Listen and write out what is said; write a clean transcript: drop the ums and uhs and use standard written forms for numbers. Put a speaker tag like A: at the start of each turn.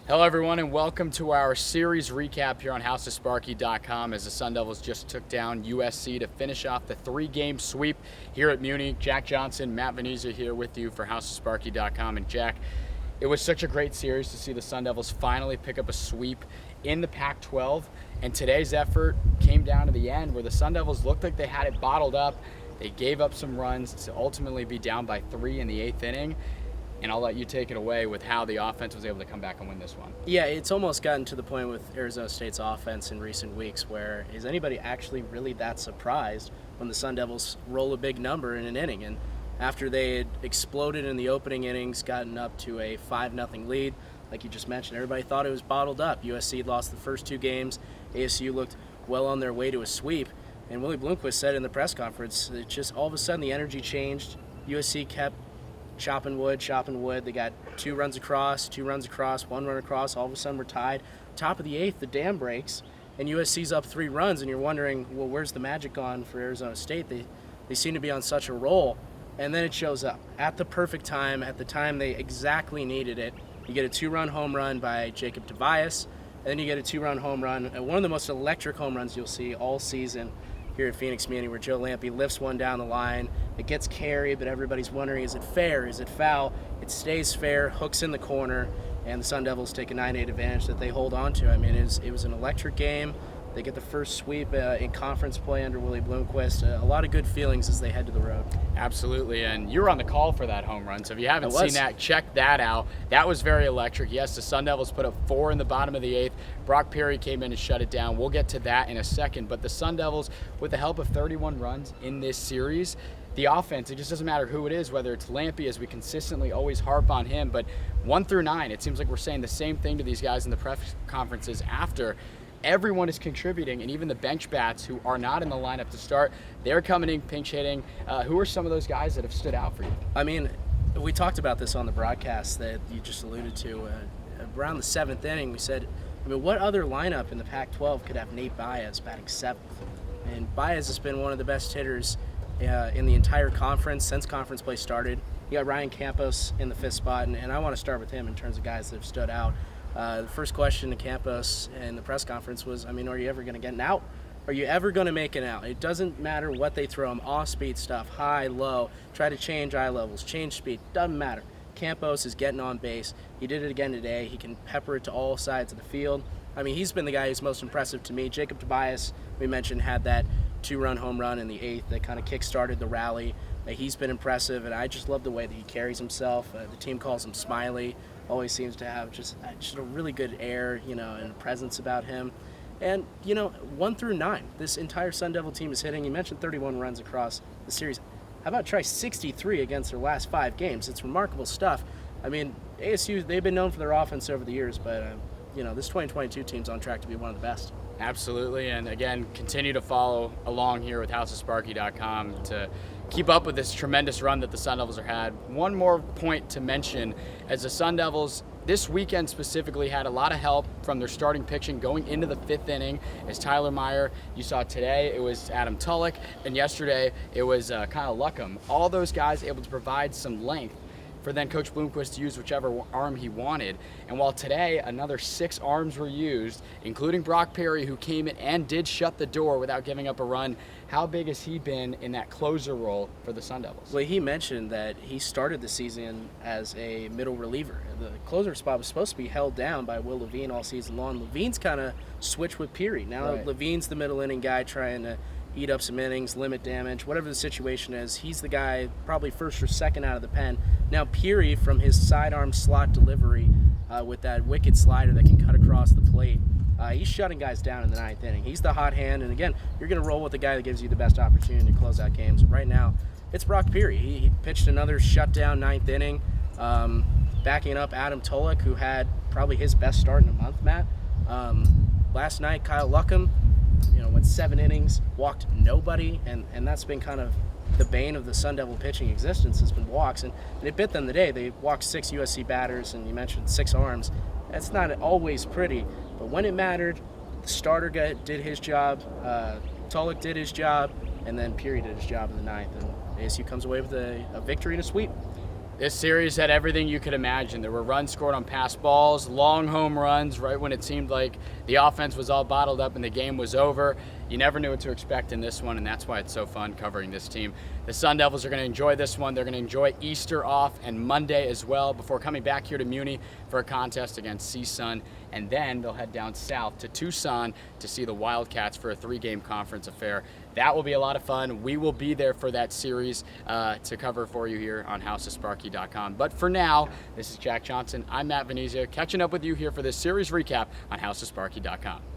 A: Hello everyone and welcome to our series recap here on HouseOfSparky.com as the Sun Devils just took down USC to finish off the 3-game sweep here at Muni. Jack Johnson, Matt Venezia here with you for HouseOfSparky.com. And Jack, it was such a great series to see the Sun Devils finally pick up a sweep in the Pac-12, and today's effort came down to the end where the Sun Devils looked like they had it bottled up. They gave up some runs to ultimately be down by 3 in the 8th inning. And I'll let you take it away with how the offense was able to come back and win this one.
B: Yeah, it's almost gotten to the point with Arizona State's offense in recent weeks where is anybody actually really that surprised when the Sun Devils roll a big number in an inning? And after they had exploded in the opening innings, gotten up to a 5-0 lead, like you just mentioned, everybody thought it was bottled up. USC lost the first 2 games. ASU looked well on their way to a sweep. And Willie Bloomquist said in the press conference, it just all of a sudden the energy changed. USC kept chopping wood. They got 2 runs across, 1 run across. All of a sudden we're tied. Top of the 8th, the dam breaks, and USC's up 3 runs, and you're wondering, well, where's the magic gone for Arizona State? They seem to be on such a roll, and then it shows up at the perfect time, at the time they exactly needed it. You get a 2-run home run by Jacob Tobias, and then you get a 2-run home run, one of the most electric home runs you'll see all season here at Phoenix Muni, where Joe Lampe lifts one down the line. It gets carried, but everybody's wondering, is it fair? Is it foul? It stays fair, hooks in the corner, and the Sun Devils take a 9-8 advantage that they hold on to. I mean, it was an electric game. They get the first sweep in conference play under Willie Bloomquist. A lot of good feelings as they head to the road.
A: Absolutely, and you were on the call for that home run, so if you haven't seen that, check that out. That was very electric. Yes, the Sun Devils put up 4 in the bottom of the 8th. Brock Perry came in and shut it down. We'll get to that in a second, but the Sun Devils, with the help of 31 runs in this series, the offense, it just doesn't matter who it is, whether it's Lampe, as we consistently always harp on him, but 1 through 9, it seems like we're saying the same thing to these guys in the press conferences after. Everyone is contributing, and even the bench bats who are not in the lineup to start, they're coming in pinch hitting. Who are some of those guys that have stood out for you?
B: I mean, we talked about this on the broadcast that you just alluded to. Around the 7th inning, we said, what other lineup in the Pac-12 could have Nate Baez batting 7th? And Baez has been one of the best hitters in the entire conference since conference play started. You got Ryan Campos in the 5th spot, and I want to start with him in terms of guys that have stood out. The first question to Campos in the press conference was, are you ever going to get an out? Are you ever going to make an out? It doesn't matter what they throw him, off-speed stuff, high, low, try to change eye levels, change speed, doesn't matter. Campos is getting on base. He did it again today. He can pepper it to all sides of the field. He's been the guy who's most impressive to me. Jacob Tobias, we mentioned, had that 2-run home run in the 8th that kind of kick-started the rally. He's been impressive, and I just love the way that he carries himself. The team calls him Smiley. Always seems to have just a really good air, and presence about him. And, 1 through 9, this entire Sun Devil team is hitting. You mentioned 31 runs across the series. How about try 63 against their last 5 games? It's remarkable stuff. ASU, they've been known for their offense over the years, but, this 2022 team's on track to be one of the best.
A: Absolutely, and again, continue to follow along here with HouseOfSparky.com to keep up with this tremendous run that the Sun Devils have had. One more point to mention, as the Sun Devils this weekend specifically had a lot of help from their starting pitching going into the 5th inning. As Tyler Meyer, you saw today, it was Adam Tulloch, and yesterday it was Kyle Luckham. All those guys able to provide some length for then Coach Bloomquist to use whichever arm he wanted. And while today another 6 arms were used, including Brock Perry, who came in and did shut the door without giving up a run, how big has he been in that closer role for the Sun Devils?
B: Well, he mentioned that he started the season as a middle reliever. The closer spot was supposed to be held down by Will Levine all season long. Levine's kind of switched with Peary. Now right. Levine's the middle inning guy trying to eat up some innings, limit damage, whatever the situation is. He's the guy probably first or second out of the pen. Now Peary, from his sidearm slot delivery with that wicked slider that can cut across the plate, he's shutting guys down in the 9th inning. He's the hot hand, and again, you're going to roll with the guy that gives you the best opportunity to close out games. Right now, it's Brock Peary. He pitched another shutdown 9th inning, backing up Adam Tulloch, who had probably his best start in a month, Matt. Last night, Kyle Luckham, went 7 innings, walked nobody, and that's been kind of the bane of the Sun Devil pitching existence has been walks, and it bit them today. They walked 6 USC batters, and you mentioned 6 arms. That's not always pretty, but when it mattered, the starter guy did his job, Tulloch did his job, and then Peary did his job in the 9th, and ASU comes away with a victory and a sweep.
A: This series had everything you could imagine. There were runs scored on pass balls, long home runs, right when it seemed like the offense was all bottled up and the game was over. You never knew what to expect in this one, and that's why it's so fun covering this team. The Sun Devils are going to enjoy this one. They're going to enjoy Easter off and Monday as well before coming back here to Muni for a contest against CSUN, and then they'll head down south to Tucson to see the Wildcats for a 3-game conference affair. That will be a lot of fun. We will be there for that series to cover for you here on HouseOfSparky.com. But for now, this is Jack Johnson. I'm Matt Venezia, catching up with you here for this series recap on HouseOfSparky.com.